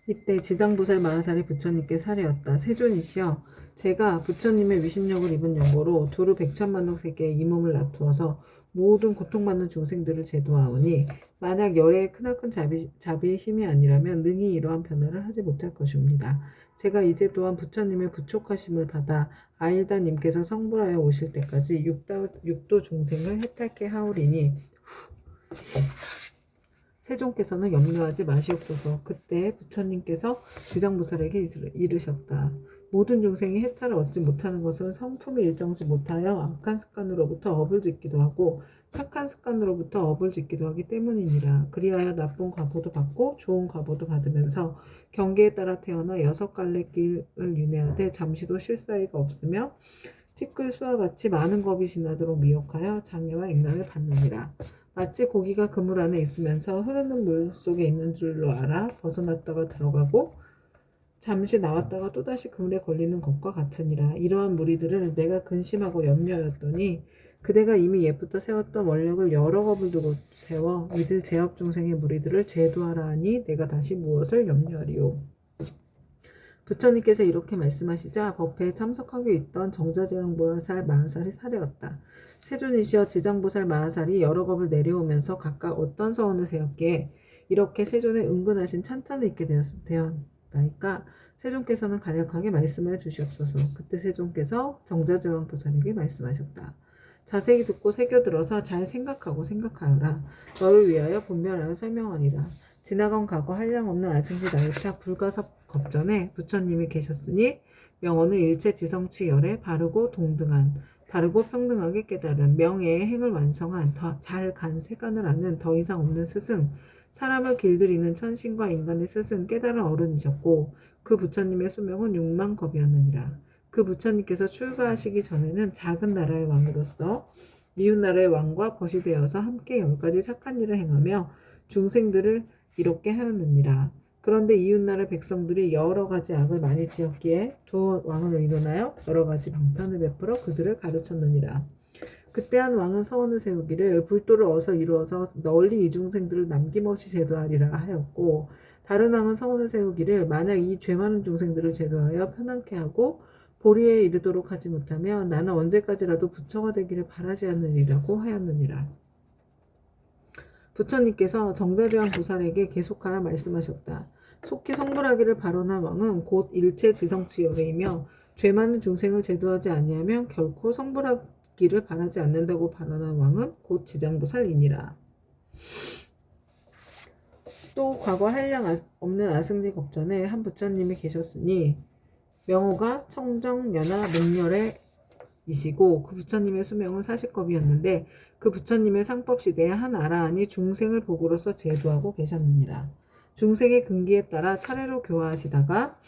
이때 지장보살 마하살이 부처님께 사례였다. 세존이시여, 제가 부처님의 위신력을 입은 연고로 두루 백천만억 세계에 이 몸을 놔두어서 모든 고통받는 중생들을 제도하오니 만약 열의 크나큰 자비의 힘이 아니라면 능히 이러한 변화를 하지 못할 것이옵니다. 제가 이제 또한 부처님의 부촉하심을 받아 아일다님께서 성불하여 오실 때까지 육도 중생을 해탈케 하오리니 세종께서는 염려하지 마시옵소서. 그때 부처님께서 지장보살에게 이르셨다. 모든 중생이 해탈을 얻지 못하는 것은 성품이 일정지 못하여 악한 습관으로부터 업을 짓기도 하고 착한 습관으로부터 업을 짓기도 하기 때문이니라. 그리하여 나쁜 과보도 받고 좋은 과보도 받으면서 경계에 따라 태어나 여섯 갈래 길을 윤회하되 잠시도 쉴 사이가 없으며 티끌수와 같이 많은 겁이 지나도록 미혹하여 장애와 액난을 받느니라. 마치 고기가 그물 안에 있으면서 흐르는 물 속에 있는 줄로 알아 벗어났다가 들어가고 잠시 나왔다가 또다시 그물에 걸리는 것과 같으니라. 이러한 무리들을 내가 근심하고 염려하였더니 그대가 이미 옛부터 세웠던 원력을 여러 겁을 두고 세워 이들 제업 중생의 무리들을 제도하라 하니 내가 다시 무엇을 염려하리요. 부처님께서 이렇게 말씀하시자 법회에 참석하고 있던 정자제왕보살 마하살이 사례였다. 세존이시여, 지장보살 마하살이 여러 겁을 내려오면서 각각 어떤 서원을 세웠기에 이렇게 세존에 은근하신 찬탄을 잊게 되었나이까. 세존께서는 간략하게 말씀해 주시옵소서. 그때 세존께서 정자제왕보살에게 말씀하셨다. 자세히 듣고 새겨들어서 잘 생각하여라. 너를 위하여 분별하여 설명하리라. 지나간 과거 한량없는 아승지 나이차 불가섭 겁전에 부처님이 계셨으니 명언은 일체 지성치 열에 바르고 동등한, 바르고 평등하게 깨달은, 명예의 행을 완성한, 잘 간 세간을 아는 더 이상 없는 스승, 사람을 길들이는 천신과 인간의 스승 깨달은 어른이셨고 그 부처님의 수명은 6만 겁이었느니라. 그 부처님께서 출가하시기 전에는 작은 나라의 왕으로서 이웃 나라의 왕과 벗이 되어서 함께 10가지 착한 일을 행하며 중생들을 이롭게 하였느니라. 그런데 이웃나라 백성들이 여러 가지 악을 많이 지었기에 두 왕은 의논하여 여러 가지 방편을 베풀어 그들을 가르쳤느니라. 그때 한 왕은 서원을 세우기를 불도를 어서 이루어서 널리 이 중생들을 남김없이 제도하리라 하였고, 다른 왕은 서원을 세우기를 만약 이 죄 많은 중생들을 제도하여 편안케 하고 보리에 이르도록 하지 못하면 나는 언제까지라도 부처가 되기를 바라지 않느니라고 하였느니라. 부처님께서 정자제왕 보살에게 계속하여 말씀하셨다. 속히 성불하기를 발언한 왕은 곧 일체 지성치 열애이며 죄 많은 중생을 제도하지 아니하면 결코 성불하기를 바라지 않는다고 발언한 왕은 곧 지장보살이니라. 또 과거 한량 없는 아승지 겁전에 한 부처님이 계셨으니 명호가 청정연화 목렬의 이시고 그 부처님의 수명은 40겁이었는데 그 부처님의 상법 시대에 한 아라한이 중생을 복으로서 제도하고 계셨느니라. 중생의 근기에 따라 차례로 교화하시다가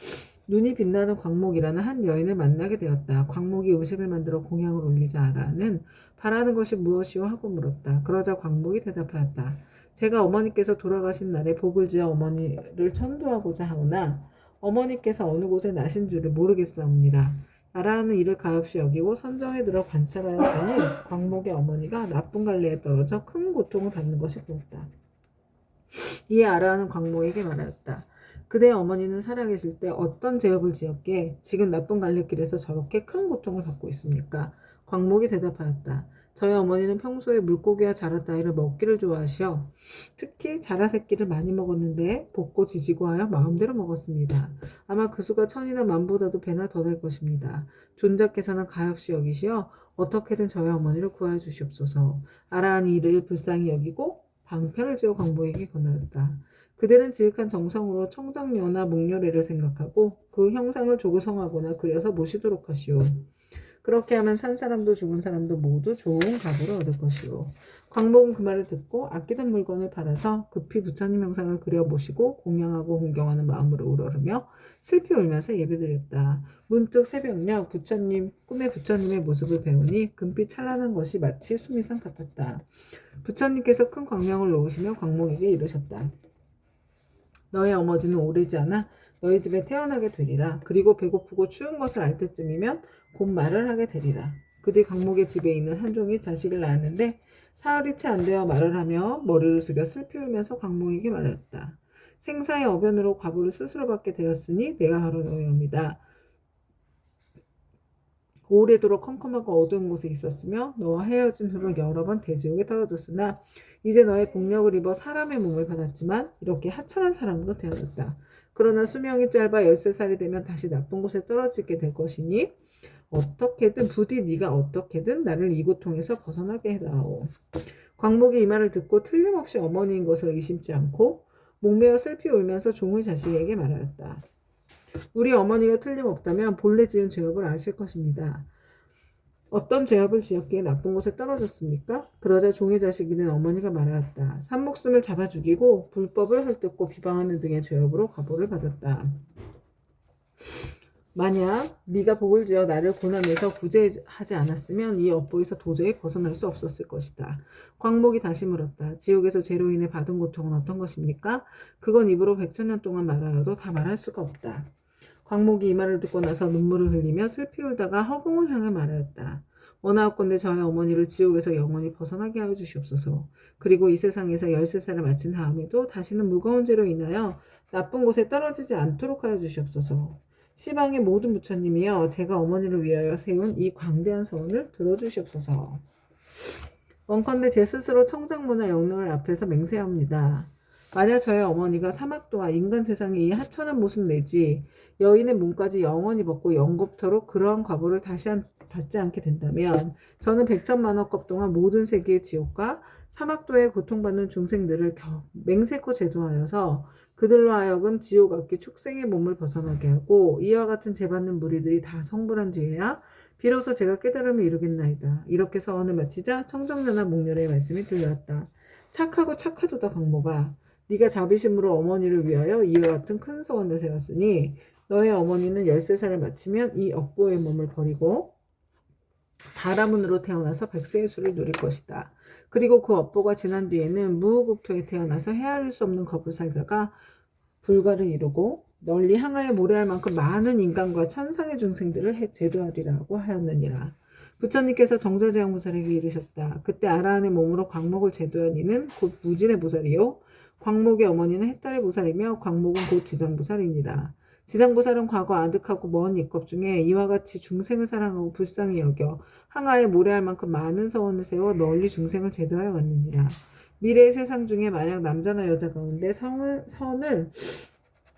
눈이 빛나는 광목이라는 한 여인을 만나게 되었다. 광목이 음식을 만들어 공양을 올리자 아라한은 바라는 것이 무엇이오 하고 물었다. 그러자 광목이 대답하였다. 제가 어머니께서 돌아가신 날에 복을 지어 어머니를 천도하고자 하오나 어머니께서 어느 곳에 나신 줄을 모르겠사옵니다. 아라한은 이를 가엾이 여기고 선정에 들어 관찰하였더니 광목의 어머니가 나쁜 갈래에 떨어져 큰 고통을 받는 것이 보였다. 이에 아라한은 광목에게 말하였다. 그대의 어머니는 살아계실 때 어떤 죄업을 지었기에 지금 나쁜 갈래길에서 저렇게 큰 고통을 받고 있습니까? 광목이 대답하였다. 저희 어머니는 평소에 물고기와 자라 따위를 먹기를 좋아하시어 특히 자라 새끼를 많이 먹었는데 볶고 지지고 하여 마음대로 먹었습니다. 아마 그 수가 천이나 만보다도 배나 더 될 것입니다. 존자께서는 가엾이 여기시어 어떻게든 저희 어머니를 구하여 주시옵소서. 아라한이 이를 불쌍히 여기고 방편을 지어 광목에게 권하였다. 그들은 지극한 정성으로 청정연화 목렬애를 생각하고 그 형상을 조구성하거나 그려서 모시도록 하시오. 그렇게 하면 산 사람도 죽은 사람도 모두 좋은 가보를 얻을 것이오. 광목은 그 말을 듣고 아끼던 물건을 팔아서 급히 부처님 형상을 그려 모시고 공양하고 공경하는 마음으로 우러르며 슬피 울면서 예배드렸다. 문득 새벽녘 꿈에 부처님의 모습을 배우니 금빛 찬란한 것이 마치 수미상 같았다. 부처님께서 큰 광명을 놓으시며 광목에게 이르셨다. 너의 어머니는 오래지 않아 너희 집에 태어나게 되리라. 그리고 배고프고 추운 것을 알 때쯤이면 곧 말을 하게 되리라. 그 뒤 광목의 집에 있는 한 종이 자식을 낳았는데 사흘이 채 안 되어 말을 하며 머리를 숙여 슬피 울면서 광목에게 말하였다. 생사의 어변으로 과보를 스스로 받게 되었으니 내가 바로 너의 엄이다. 오래도록 컴컴하고 어두운 곳에 있었으며 너와 헤어진 후로 여러 번 대지옥에 떨어졌으나 이제 너의 복력을 입어 사람의 몸을 받았지만 이렇게 하찮은 사람으로 태어났다. 그러나 수명이 짧아 13살이 되면 다시 나쁜 곳에 떨어지게 될 것이니 어떻게든 부디 네가 어떻게든 나를 이 고통에서 벗어나게 해다오. 광목이 이 말을 듣고 틀림없이 어머니인 것을 의심치 않고 목매어 슬피 울면서 종의 자식에게 말하였다. 우리 어머니가 틀림없다면 본래 지은 죄업을 아실 것입니다. 어떤 죄업을 지었기에 나쁜 곳에 떨어졌습니까? 그러자 종의 자식이 된 어머니가 말하였다. 산목숨을 잡아 죽이고 불법을 헐뜯고 비방하는 등의 죄업으로 과보를 받았다. 만약 네가 복을 지어 나를 고난에서 구제하지 않았으면 이 업보에서 도저히 벗어날 수 없었을 것이다. 광목이 다시 물었다. 지옥에서 죄로 인해 받은 고통은 어떤 것입니까? 그건 입으로 100,000년 동안 말하여도 다 말할 수가 없다. 광목이 이 말을 듣고 나서 눈물을 흘리며 슬피 울다가 허공을 향해 말하였다. 원하옵건대 저의 어머니를 지옥에서 영원히 벗어나게 하여 주시옵소서. 그리고 이 세상에서 13살을 마친 다음에도 다시는 무거운 죄로 인하여 나쁜 곳에 떨어지지 않도록 하여 주시옵소서. 시방의 모든 부처님이여 제가 어머니를 위하여 세운 이 광대한 서원을 들어주시옵소서. 원컨대 제 스스로 청정문화 영릉을 앞에서 맹세합니다. 만약 저의 어머니가 사막도와 인간 세상의 이 하찮은 모습 내지 여인의 몸까지 영원히 벗고 영겁토록 그러한 과보를 다시 받지 않게 된다면 저는 100,000,000억 동안 모든 세계의 지옥과 사막도에 고통받는 중생들을 맹세코 제도하여서 그들로 하여금 지옥 악기 축생의 몸을 벗어나게 하고 이와 같은 죄받는 무리들이 다 성불한 뒤에야 비로소 제가 깨달음을 이루겠나이다. 이렇게 서원을 마치자 청정연화 목렬의 말씀이 들려왔다. 착하고 착하도다 광모가 네가 자비심으로 어머니를 위하여 이와 같은 큰 서원을 세웠으니 너의 어머니는 13살을 마치면 이 업보의 몸을 버리고 바라문으로 태어나서 백세의 수를 누릴 것이다. 그리고 그 업보가 지난 뒤에는 무후국토에 태어나서 헤아릴 수 없는 겁을 살다가 불가를 이루고 널리 항하에 모래할 만큼 많은 인간과 천상의 중생들을 제도하리라고 하였느니라. 부처님께서 정자제왕보살에게 이르셨다. 그때 아라한의 몸으로 광목을 제도한 이는 곧 무진의 보살이요 광목의 어머니는 해탈의 보살이며 광목은 곧 지장보살이니라. 지장보살은 과거 아득하고 먼 옛겁 중에 이와 같이 중생을 사랑하고 불쌍히 여겨 항하에 모래할 만큼 많은 서원을 세워 널리 중생을 제도하여 왔느니라. 미래의 세상 중에 만약 남자나 여자 가운데 선을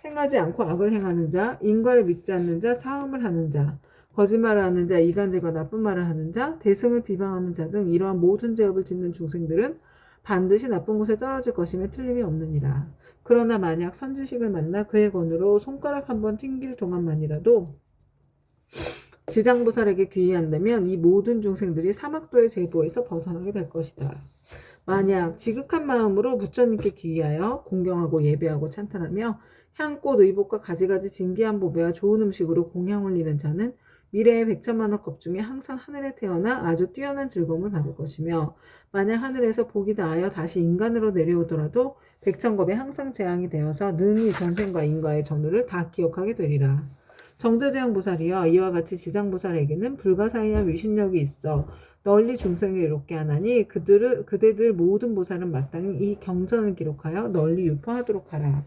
행하지 않고 악을 행하는 자, 인과를 믿지 않는 자, 사음을 하는 자, 거짓말을 하는 자, 이간질과 나쁜 말을 하는 자, 대승을 비방하는 자 등 이러한 모든 죄업을 짓는 중생들은 반드시 나쁜 곳에 떨어질 것임에 틀림이 없느니라. 그러나 만약 선지식을 만나 그의 권으로 손가락 한번 튕길 동안만이라도 지장보살에게 귀의한다면 이 모든 중생들이 사막도의 제보에서 벗어나게 될 것이다. 만약 지극한 마음으로 부처님께 귀의하여 공경하고 예배하고 찬탄하며 향꽃 의복과 가지가지 진귀한 보배와 좋은 음식으로 공양 올리는 자는 미래의 100,000,000억 겁 중에 항상 하늘에 태어나 아주 뛰어난 즐거움을 받을 것이며 만약 하늘에서 복이 다하여 다시 인간으로 내려오더라도 100,000겁에 항상 재앙이 되어서 능히 전생과 인과의 전후를 다 기억하게 되리라. 정자제왕보살이여 이와 같이 지장보살에게는 불가사의한 위신력이 있어 널리 중생을 이롭게 하나니 그대들 모든 보살은 마땅히 이 경전을 기록하여 널리 유포하도록 하라.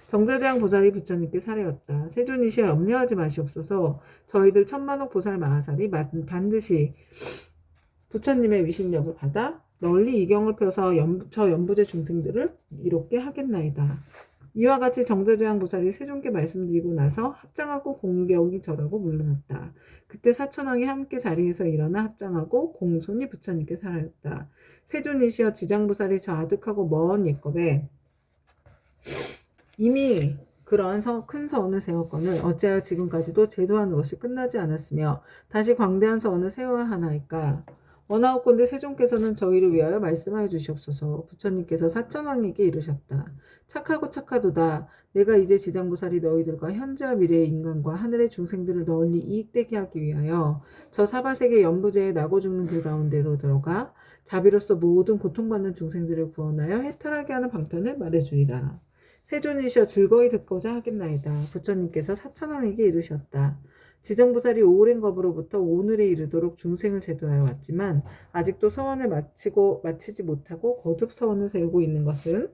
정자제왕 보살이 부처님께 사례였다. 세존이시여 염려하지 마시옵소서. 저희들 1,000,000억 보살 마하살이 반드시 부처님의 위신력을 받아 널리 이경을 펴서 저 연부제 중생들을 이롭게 하겠나이다. 이와 같이 정자제왕 보살이 세존께 말씀드리고 나서 합장하고 공경이 절하고 물러났다. 그때 사천왕이 함께 자리에서 일어나 합장하고 공손히 부처님께 살아였다. 세존이시여 지장보살이 저 아득하고 먼 옛겁에 이미 그러한 큰 서원을 세웠거늘 어찌하여 지금까지도 제도하는 것이 끝나지 않았으며 다시 광대한 서원을 세워야 하나이까. 원하옵건대 세존께서는 저희를 위하여 말씀하여 주시옵소서. 부처님께서 사천왕에게 이르셨다. 착하고 착하도다. 내가 이제 지장보살이 너희들과 현재와 미래의 인간과 하늘의 중생들을 널리 이익되게 하기 위하여 저 사바세계 연부제에 나고 죽는 길 가운데로 들어가 자비로서 모든 고통받는 중생들을 구원하여 해탈하게 하는 방편을 말해주리라. 세존이시여 즐거이 듣고자 하겠나이다. 부처님께서 사천왕에게 이르셨다. 지정보살이 오랜 겁으로부터 오늘에 이르도록 중생을 제도하여 왔지만 아직도 서원을 마치지 못하고 거듭 서원을 세우고 있는 것은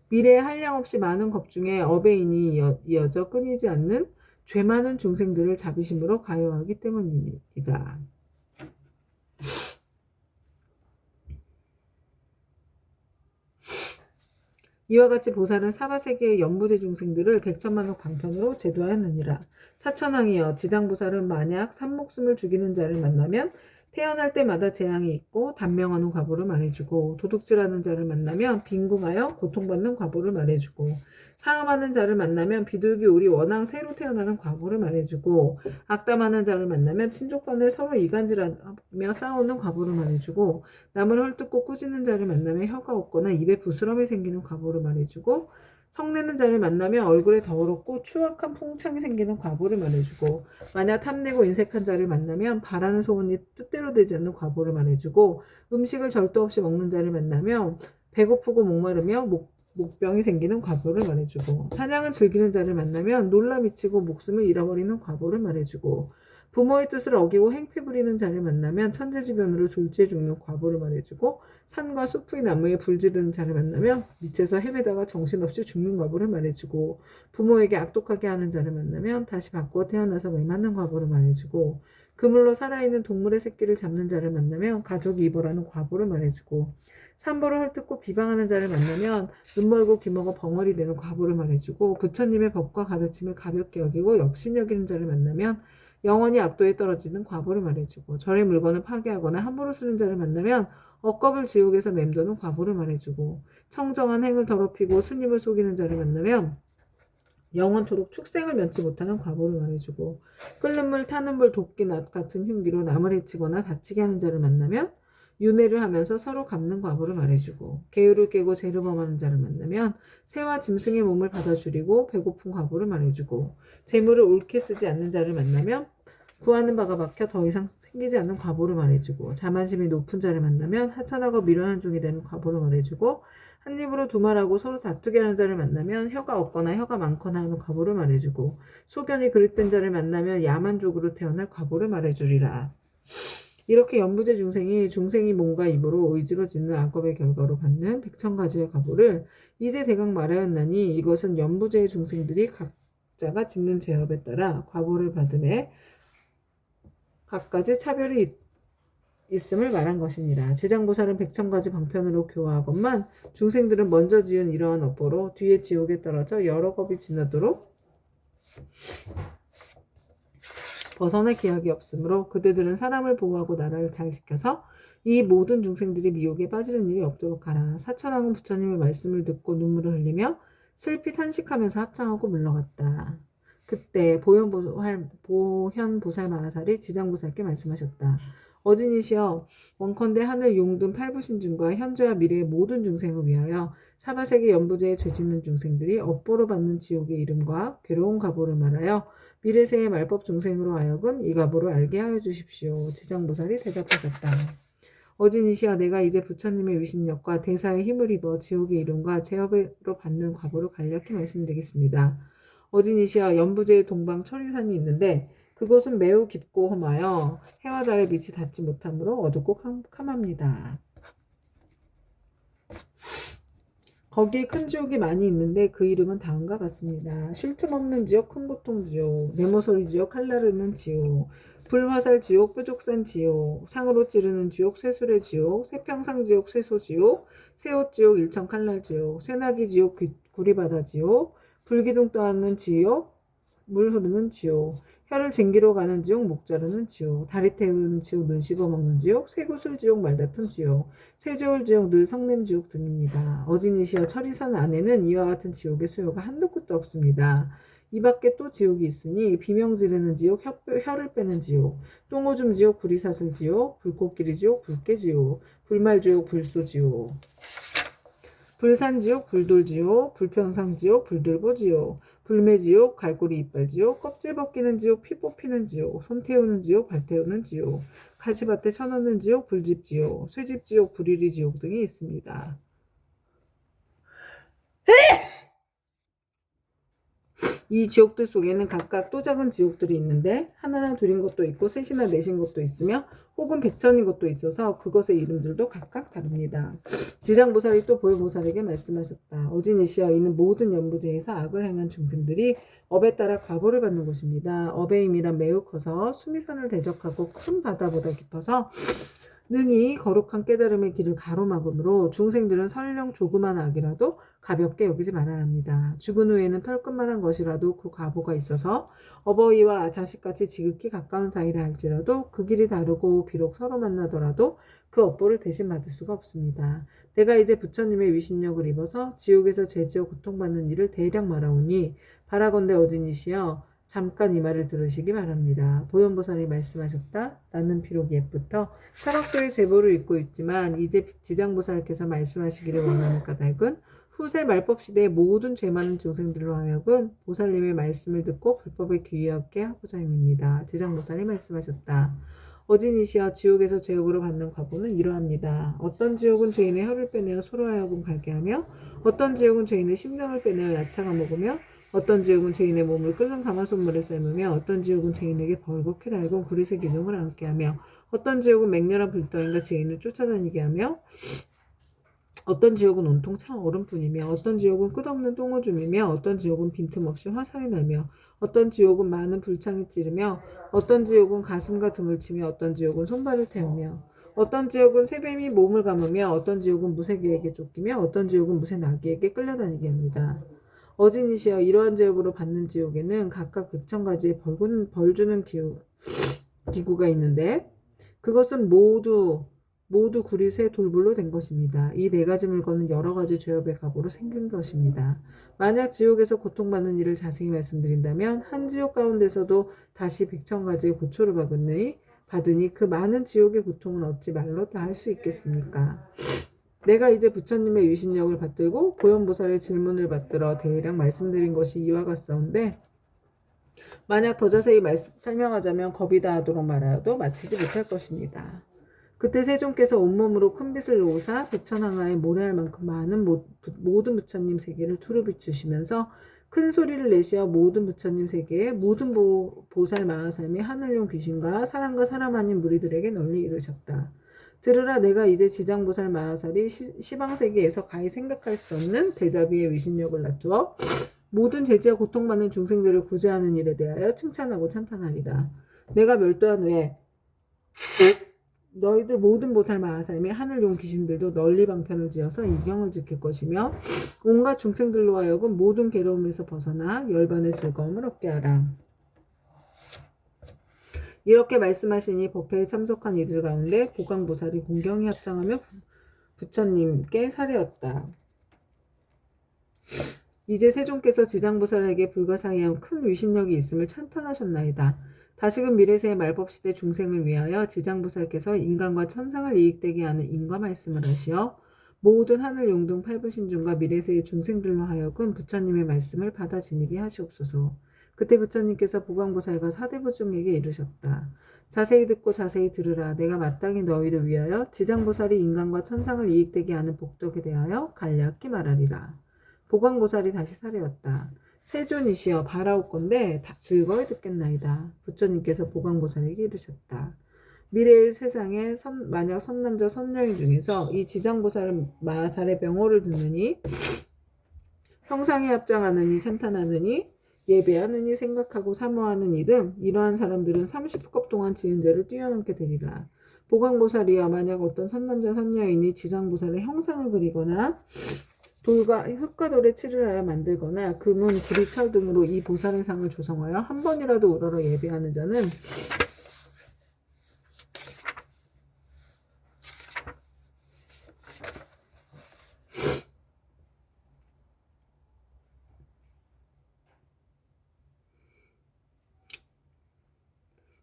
미래에 한량없이 많은 겁중에 어베인이 이어져 끊이지 않는 죄 많은 중생들을 자비심으로 가요하기 때문입니다. 이와 같이 보살은 사바세계의 연부제 중생들을 백천만억 방편으로 제도하였느니라. 사천왕이여, 지장보살은 만약 산목숨을 죽이는 자를 만나면 태어날 때마다 재앙이 있고 단명하는 과보를 말해주고, 도둑질하는 자를 만나면 빈궁하여 고통받는 과보를 말해주고, 사음하는 자를 만나면 비둘기 우리 원앙 새로 태어나는 과보를 말해주고, 악담하는 자를 만나면 친족 간에 서로 이간질하며 싸우는 과보를 말해주고, 남을 헐뜯고 꾸짖는 자를 만나면 혀가 없거나 입에 부스럼이 생기는 과보를 말해주고, 성내는 자를 만나면 얼굴에 더럽고 추악한 풍창이 생기는 과보를 말해주고, 만약 탐내고 인색한 자를 만나면 바라는 소원이 뜻대로 되지 않는 과보를 말해주고, 음식을 절도 없이 먹는 자를 만나면 배고프고 목마르며 목병이 생기는 과보를 말해주고, 사냥을 즐기는 자를 만나면 놀라 미치고 목숨을 잃어버리는 과보를 말해주고, 부모의 뜻을 어기고 행패 부리는 자를 만나면 천재지변으로 졸지에 죽는 과보를 말해주고, 산과 숲의 나무에 불 지르는 자를 만나면 밑에서 헤매다가 정신없이 죽는 과보를 말해주고, 부모에게 악독하게 하는 자를 만나면 다시 바꾸어 태어나서 매맞는 과보를 말해주고, 그물로 살아있는 동물의 새끼를 잡는 자를 만나면 가족이 입어라는 과보를 말해주고, 산보를 헐뜯고 비방하는 자를 만나면 눈 멀고 귀 먹어 벙어리 되는 과보를 말해주고, 부처님의 법과 가르침을 가볍게 여기고 역신 여기는 자를 만나면 영원히 악도에 떨어지는 과보를 말해주고, 절의 물건을 파괴하거나 함부로 쓰는 자를 만나면 억겁을 지옥에서 맴도는 과보를 말해주고, 청정한 행을 더럽히고 스님을 속이는 자를 만나면 영원토록 축생을 면치 못하는 과보를 말해주고, 끓는 물 타는 불 도끼 낫 같은 흉기로 남을 해치거나 다치게 하는 자를 만나면 윤회를 하면서 서로 갚는 과보를 말해주고, 계율을 깨고 죄를 범하는 자를 만나면 새와 짐승의 몸을 받아 줄이고 배고픈 과보를 말해주고, 재물을 옳게 쓰지 않는 자를 만나면 구하는 바가 막혀 더 이상 생기지 않는 과보를 말해주고, 자만심이 높은 자를 만나면 하찮하고 미련한 종이 되는 과보를 말해주고, 한 입으로 두말하고 서로 다투게 하는 자를 만나면 혀가 없거나 혀가 많거나 하는 과보를 말해주고, 소견이 그릇된 자를 만나면 야만족으로 태어날 과보를 말해주리라. 이렇게 연부제 중생이 몸과 입으로 의지로 짓는 악업의 결과로 받는 백천가지의 과보를 이제 대강 말하였나니, 이것은 연부제의 중생들이 각자가 짓는 죄업에 따라 과보를 받음에 각가지 차별이 있음을 말한 것이니라. 지장보살은 백천가지 방편으로 교화하건만 중생들은 먼저 지은 이러한 업보로 뒤에 지옥에 떨어져 여러 겁이 지나도록 벗어날 기약이 없으므로 그대들은 사람을 보호하고 나라를 잘 지켜서 이 모든 중생들이 미혹에 빠지는 일이 없도록 하라. 사천왕은 부처님의 말씀을 듣고 눈물을 흘리며 슬피 탄식하면서 합장하고 물러갔다. 그때 보현보살 마하살이 지장보살께 말씀하셨다. 어진이시여, 원컨대 하늘 용둔 팔부신중과 현재와 미래의 모든 중생을 위하여 사바세계 연부제에 죄짓는 중생들이 업보로 받는 지옥의 이름과 괴로운 가보를 말하여 미래세의 말법 중생으로 하여금 이 가보를 알게 하여 주십시오. 지장보살이 대답하셨다. 어진이시여, 내가 이제 부처님의 위신력과 대사의 힘을 입어 지옥의 이름과 제업으로 받는 과보를 간략히 말씀드리겠습니다. 어진이시여, 연부제의 동방 철이산이 있는데 그곳은 매우 깊고 험하여 해와 달의 빛이 닿지 못하므로 어둡고 캄캄합니다. 거기에 큰 지옥이 많이 있는데 그 이름은 다음과 같습니다. 쉴 틈 없는 지옥, 큰 고통 지옥, 네모소리 지옥, 칼나르는 지옥, 불화살 지옥, 뾰족산 지옥, 상으로 찌르는 지옥, 쇠술의 지옥, 새평상 지옥, 쇠소 지옥, 새옷 지옥, 일천 칼날 지옥, 쇠나기 지옥, 구리바다 지옥, 불기둥 떠안는 지옥, 물 흐르는 지옥, 혀를 쟁기로 가는 지옥, 목 자르는 지옥, 다리 태우는 지옥, 눈 씹어먹는 지옥, 쇠구슬 지옥, 말다툼 지옥, 세저울 지옥, 늘 성냄 지옥 등입니다. 어진이시여, 철이산 안에는 이와 같은 지옥의 수요가 한도 끝도 없습니다. 이 밖에 또 지옥이 있으니 비명 지르는 지옥, 혀를 빼는 지옥, 똥오줌 지옥, 구리사슬 지옥, 불꽃길이 지옥, 불깨지옥, 불말지옥, 불소지옥, 불산지옥, 불돌지옥, 불평상지옥, 불들보지옥, 불매지옥, 갈고리 이빨지옥, 껍질 벗기는 지옥, 피 뽑히는 지옥, 손 태우는 지옥, 발 태우는 지옥, 가시밭에 쳐넣는 지옥, 불집지옥, 쇠집지옥, 불이리지옥 등이 있습니다. 이 지옥들 속에는 각각 또 작은 지옥들이 있는데 하나나 둘인 것도 있고 셋이나 넷인 것도 있으며 혹은 백천인 것도 있어서 그것의 이름들도 각각 다릅니다. 지장보살이 또 보혜보살에게 말씀하셨다. 어진이시여, 이는 모든 연부제에서 악을 행한 중생들이 업에 따라 과보를 받는 곳입니다. 업의 힘이란 매우 커서 수미산을 대적하고 큰 바다보다 깊어서 능히 거룩한 깨달음의 길을 가로막으므로 중생들은 설령 조그만 악이라도 가볍게 여기지 말아야 합니다. 죽은 후에는 털끝만한 것이라도 그 과보가 있어서 어버이와 자식같이 지극히 가까운 사이라 할지라도 그 길이 다르고 비록 서로 만나더라도 그 업보를 대신 받을 수가 없습니다. 내가 이제 부처님의 위신력을 입어서 지옥에서 죄지어 고통받는 일을 대략 말하오니 바라건대 어진이시여, 잠깐 이 말을 들으시기 바랍니다. 보현보살이 말씀하셨다. 나는 비록 옛부터 타락소의 제보를 읽고 있지만 이제 지장보살께서 말씀하시기를 원하는 까닭은 후세 말법 시대의 모든 죄 많은 중생들로 하여금 보살님의 말씀을 듣고 불법에 귀하게 하고자 합니다. 지장보살이 말씀하셨다. 어진이시여, 지옥에서 제옥으로 받는 과보는 이러합니다. 어떤 지옥은 죄인의 혀를 빼내어 소로 하여금 갈게 하며, 어떤 지옥은 죄인의 심장을 빼내어 야차가 먹으며, 어떤 지옥은 죄인의 몸을 끓는 가마솥물에 삶으며, 어떤 지옥은 죄인에게 벌겋게 달군 구릿의 기둥을 안게 하며, 어떤 지옥은 맹렬한 불덩이가 죄인을 쫓아다니게 하며, 어떤 지옥은 온통 찬 얼음뿐이며, 어떤 지옥은 끝없는 똥오줌이며, 어떤 지옥은 빈틈없이 화살이 나며, 어떤 지옥은 많은 불창이 찌르며, 어떤 지옥은 가슴과 등을 치며, 어떤 지옥은 손발을 태우며, 어떤 지옥은 쇠뱀이 몸을 감으며, 어떤 지옥은 무쇠개에게 쫓기며, 어떤 지옥은 무쇠나귀에게 끌려다니게 합니다. 어진이시여, 이러한 지옥으로 받는 지옥에는 각각 100,000가지의 벌 주는 기구가 있는데 그것은 모두 구릿의 돌불로 된 것입니다. 이 4가지 물건은 여러 가지 죄업의 과보로 생긴 것입니다. 만약 지옥에서 고통받는 일을 자세히 말씀드린다면 한 지옥 가운데서도 다시 100,000가지의 고초를 받으니 그 많은 지옥의 고통은 어찌 말로 다 할 수 있겠습니까? 내가 이제 부처님의 위신력을 받들고 보현보살의 질문을 받들어 대략 말씀드린 것이 이와 같사온데, 만약 더 자세히 설명하자면 겁이 다하도록 말하여도 마치지 못할 것입니다. 그때 세존께서 온몸으로 큰 빛을 놓으사 백천항하에 모래알 만큼 많은 모든 부처님 세계를 두루 비추시면서 큰 소리를 내시어 모든 부처님 세계에 모든 보살 마하살미 하늘용 귀신과 사람과 사람 아닌 무리들에게 널리 이르셨다. 들으라, 내가 이제 지장보살 마하살이 시방세계에서 가히 생각할 수 없는 대자비의 위신력을 나투어 모든 죄지와 고통받는 중생들을 구제하는 일에 대하여 칭찬하고 찬탄하리라. 내가 멸도한 후에 너희들 모든 보살 마하살미 하늘용 귀신들도 널리 방편을 지어서 이경을 지킬 것이며 온갖 중생들로 하여금 모든 괴로움에서 벗어나 열반의 즐거움을 얻게 하라. 이렇게 말씀하시니 법회에 참석한 이들 가운데 보광보살이 공경히 합장하며 부처님께 사례었다. 이제 세존께서 지장보살에게 불가사의한 큰 위신력이 있음을 찬탄하셨나이다. 다시금 미래세의 말법시대 중생을 위하여 지장보살께서 인간과 천상을 이익되게 하는 인과 말씀을 하시어 모든 하늘 용등 팔부신중과 미래세의 중생들로 하여금 부처님의 말씀을 받아 지니게 하시옵소서. 그때 부처님께서 보광보살과 사대부중에게 이르셨다. 자세히 듣고 자세히 들으라. 내가 마땅히 너희를 위하여 지장보살이 인간과 천상을 이익되게 하는 복덕에 대하여 간략히 말하리라. 보광보살이 다시 사례었다. 세존이시여, 바라옵건대 즐거이 듣겠나이다. 부처님께서 보광보살에게 이르셨다. 미래의 세상에 만약 선남자 선녀인 중에서 이 지장보살 마하살의 병호를 듣느니 형상에 합장하느니 찬탄하느니 예배하느니 생각하고 사모하는 이등 이러한 사람들은 30급 동안 지은 죄를 뛰어넘게 되리라. 보광보살이여, 만약 어떤 선남자 선녀인이 지장보살의 형상을 그리거나 돌과 흙과 돌에 칠을 하여 만들거나 금은 구리 철 등으로 이 보살의 상을 조성하여 한 번이라도 우러러 예배하는 자는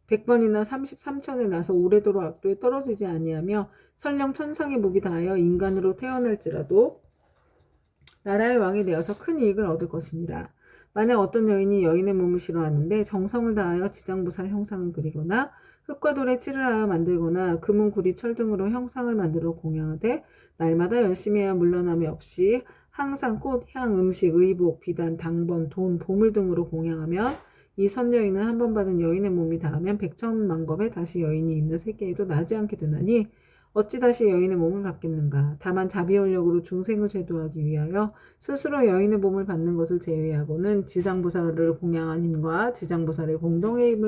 백번이나 33천에 나서 오래도록 악도에 떨어지지 아니하며 설령 천상의 복이 다하여 인간으로 태어날지라도 나라의 왕이 되어서 큰 이익을 얻을 것이니라. 만약 어떤 여인이 여인의 몸을 싫어하는데 정성을 다하여 지장보살 형상을 그리거나 흙과 돌에 칠을 하여 만들거나 금은 구리 철 등으로 형상을 만들어 공양하되 날마다 열심히 해야 물러남이 없이 항상 꽃, 향, 음식, 의복, 비단, 당번, 돈, 보물 등으로 공양하면 이 선여인은 한 번 받은 여인의 몸이 닿으면 백천만겁에 다시 여인이 있는 세계에도 나지 않게 되나니 어찌 다시 여인의 몸을 받겠는가. 다만 자비원력으로 중생을 제도하기 위하여 스스로 여인의 몸을 받는 것을 제외하고는 지상보살을 공양한 힘과 지장보살의 공동의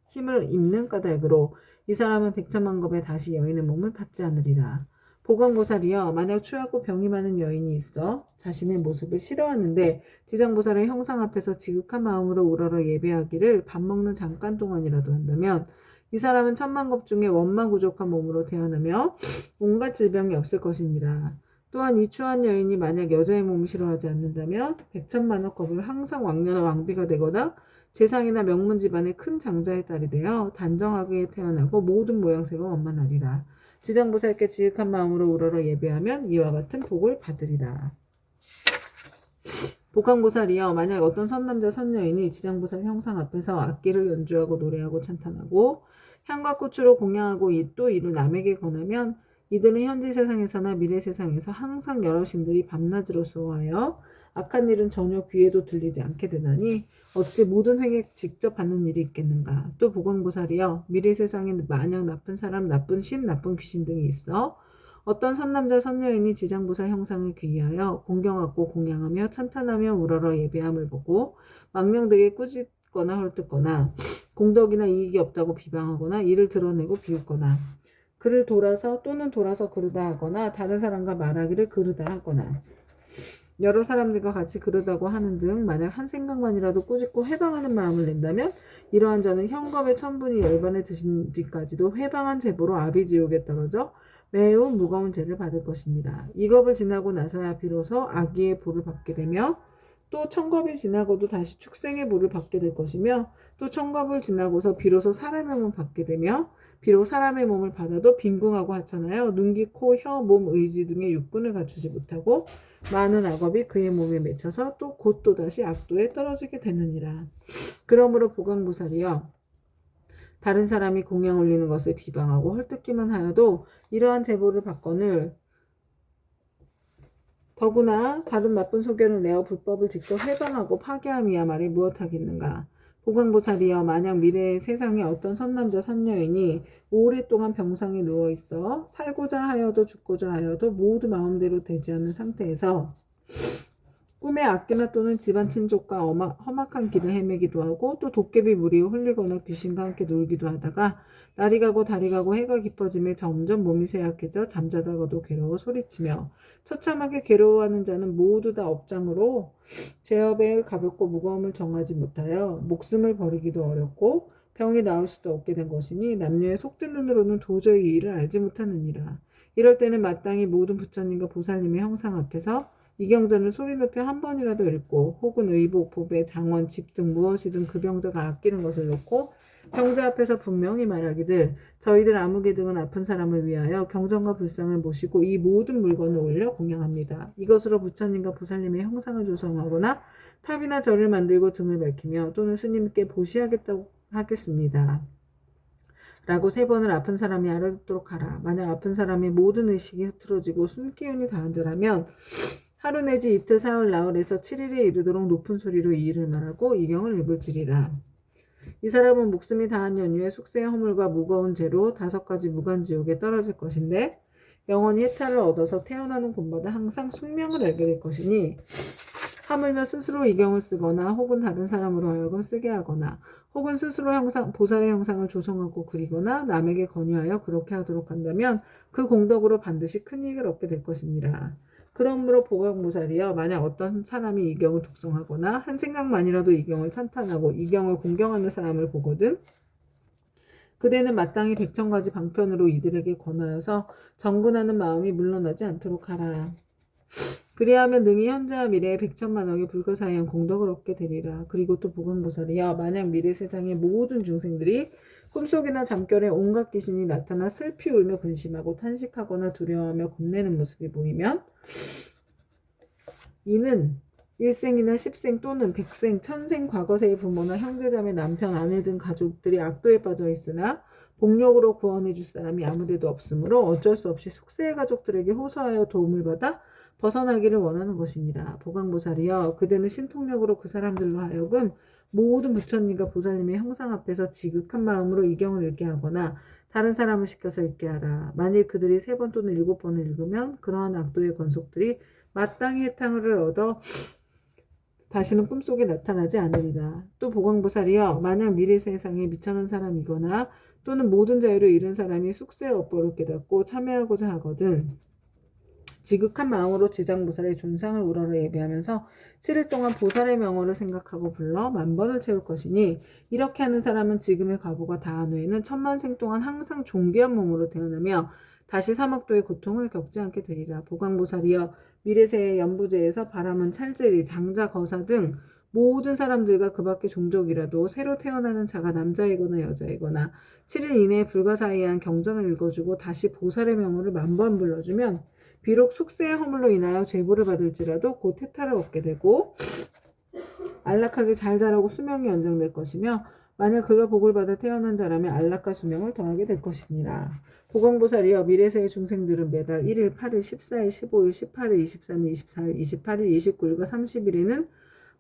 힘을 입는 까닭으로 이 사람은 백천만겁에 다시 여인의 몸을 받지 않으리라. 보광보살이여, 만약 추하고 병이 많은 여인이 있어 자신의 모습을 싫어하는데 지장보살의 형상 앞에서 지극한 마음으로 우러러 예배하기를 밥 먹는 잠깐 동안이라도 한다면 이 사람은 천만겁 중에 원만구족한 몸으로 태어나며 온갖 질병이 없을 것이니라. 또한 이 추한 여인이 만약 여자의 몸을 싫어하지 않는다면 백천만억겁을 항상 왕년의 왕비가 되거나 재상이나 명문 집안의 큰 장자의 딸이 되어 단정하게 태어나고 모든 모양새가 원만하리라. 지장보살께 지극한 마음으로 우러러 예배하면 이와 같은 복을 받으리라. 보강보살이여, 만약 어떤 선남자 선여인이 지장보살 형상 앞에서 악기를 연주하고 노래하고 찬탄하고 향과 꽃으로 공양하고 또 이를 남에게 권하면 이들은 현재 세상에서나 미래 세상에서 항상 여러 신들이 밤낮으로 수호하여 악한 일은 전혀 귀에도 들리지 않게 되나니 어찌 모든 획에 직접 받는 일이 있겠는가. 또 보광보살이여, 미래 세상에 만약 나쁜 사람, 나쁜 신, 나쁜 귀신 등이 있어 어떤 선남자 선여인이 지장보살 형상을 귀의하여 공경하고 공양하며 찬탄하며 우러러 예배함을 보고 망령되게 꾸짖거나 헐뜯거나 공덕이나 이익이 없다고 비방하거나 이를 드러내고 비웃거나 그를 돌아서 또는 돌아서 그르다 하거나 다른 사람과 말하기를 그르다 하거나 여러 사람들과 같이 그러다고 하는 등 만약 한 생각만이라도 꾸짖고 회방하는 마음을 낸다면 이러한 자는 현겁의 천분이 열반에 드신 뒤까지도 회방한 제보로 아비지옥에 떨어져 매우 무거운 죄를 받을 것입니다. 이 겁을 지나고 나서야 비로소 악의의 보를 받게 되며 또 천겁이 지나고도 다시 축생의 보를 받게 될 것이며 또 천겁을 지나고서 비로소 사람의 몸을 받게 되며 비록 사람의 몸을 받아도 빈궁하고 하찮아요. 눈, 귀, 코, 혀, 몸, 의지 등의 육군을 갖추지 못하고 많은 악업이 그의 몸에 맺혀서 또 곧 또다시 악도에 떨어지게 되느니라. 그러므로 보광보살이여, 다른 사람이 공양 올리는 것을 비방하고 헐뜯기만 하여도 이러한 제보를 받거늘 더구나 다른 나쁜 소견을 내어 불법을 직접 회방하고 파괴함이야 말이 무엇하겠는가. 보광보살이여, 만약 미래의 세상에 어떤 선남자 선여인이 오랫동안 병상에 누워있어 살고자 하여도 죽고자 하여도 모두 마음대로 되지 않는 상태에서 꿈에 악귀나 또는 집안 친족과 험악한 길을 헤매기도 하고 또 도깨비 무리에 홀리거나 귀신과 함께 놀기도 하다가 날이 가고 달이 가고 해가 깊어짐에 점점 몸이 쇠약해져 잠자다가도 괴로워 소리치며 처참하게 괴로워하는 자는 모두 다 업장으로 죄업의 가볍고 무거움을 정하지 못하여 목숨을 버리기도 어렵고 병이 나을 수도 없게 된 것이니 남녀의 속된 눈으로는 도저히 이 일을 알지 못하느니라. 이럴 때는 마땅히 모든 부처님과 보살님의 형상 앞에서 이 경전을 소리 높여 한 번이라도 읽고 혹은 의복, 보배, 장원, 집 등 무엇이든 그 병자가 아끼는 것을 놓고 병자 앞에서 분명히 말하기를 저희들 아무개 등은 아픈 사람을 위하여 경전과 불상을 모시고 이 모든 물건을 올려 공양합니다. 이것으로 부처님과 보살님의 형상을 조성하거나 탑이나 절을 만들고 등을 밝히며 또는 스님께 보시하겠다고 하겠습니다. 라고 3번을 아픈 사람이 알아듣도록 하라. 만약 아픈 사람의 모든 의식이 흐트러지고 숨기운이 다한 자라면 하루 내지 이틀, 사흘, 나흘에서 7일에 이르도록 높은 소리로 이 일을 말하고 이 경을 읽을지리라. 이 사람은 목숨이 다한 연후에 숙세의 허물과 무거운 죄로 5가지 무간지옥에 떨어질 것인데 영원히 해탈을 얻어서 태어나는 곳마다 항상 숙명을 알게 될 것이니 하물며 스스로 이 경을 쓰거나 혹은 다른 사람으로 하여금 쓰게 하거나 혹은 스스로 보살의 형상을 조성하고 그리거나 남에게 권유하여 그렇게 하도록 한다면 그 공덕으로 반드시 큰 이익을 얻게 될 것이니라. 그러므로 보광보살이여, 만약 어떤 사람이 이 경을 독송하거나 한 생각만이라도 이 경을 찬탄하고 이 경을 공경하는 사람을 보거든 그대는 마땅히 100,000가지 방편으로 이들에게 권하여서 정근하는 마음이 물러나지 않도록 하라. 그리하면 능히 현재와 미래의 100,000만억의 불가사의한 공덕을 얻게 되리라. 그리고 또 보광보살이여, 만약 미래 세상의 모든 중생들이 꿈속이나 잠결에 온갖 귀신이 나타나 슬피 울며 근심하고 탄식하거나 두려워하며 겁내는 모습이 보이면 이는 일생이나 10생 또는 100생, 1000생 과거세의 부모나 형제자매, 남편, 아내 등 가족들이 악도에 빠져 있으나 복력으로 구원해 줄 사람이 아무데도 없으므로 어쩔 수 없이 숙세의 가족들에게 호소하여 도움을 받아 벗어나기를 원하는 것이니라. 보강보살이여 그대는 신통력으로 그 사람들로 하여금 모든 부처님과 보살님의 형상 앞에서 지극한 마음으로 이경을 읽게 하거나 다른 사람을 시켜서 읽게 하라. 만일 그들이 3번 또는 7번을 읽으면 그러한 악도의 권속들이 마땅히 해탕을 얻어 다시는 꿈속에 나타나지 않으리라. 또 보광보살이여 만약 미래 세상에 미천한 사람이거나 또는 모든 자유를 잃은 사람이 숙세의 업보를 깨닫고 참여하고자 하거든 지극한 마음으로 지장보살의 존상을 우러러 예배하면서 7일 동안 보살의 명호를 생각하고 불러 10,000번을 채울 것이니 이렇게 하는 사람은 지금의 과보가 다한 후에는 10,000생 동안 항상 존귀한 몸으로 태어나며 다시 사막도의 고통을 겪지 않게 되리라. 보광보살이여 미래세의 연부제에서 바람은 찰제리, 장자, 거사 등 모든 사람들과 그 밖의 종족이라도 새로 태어나는 자가 남자이거나 여자이거나 7일 이내에 불가사의한 경전을 읽어주고 다시 보살의 명호를 10,000번 불러주면 비록 숙세의 허물로 인하여 제보를 받을지라도 곧 태탈을 얻게 되고 안락하게 잘 자라고 수명이 연장될 것이며 만약 그가 복을 받아 태어난 자라면 안락과 수명을 더하게 될 것이니라. 보광보살이여 미래세의 중생들은 매달 1일, 8일, 14일, 15일, 18일, 23일, 24일, 28일, 29일과 30일에는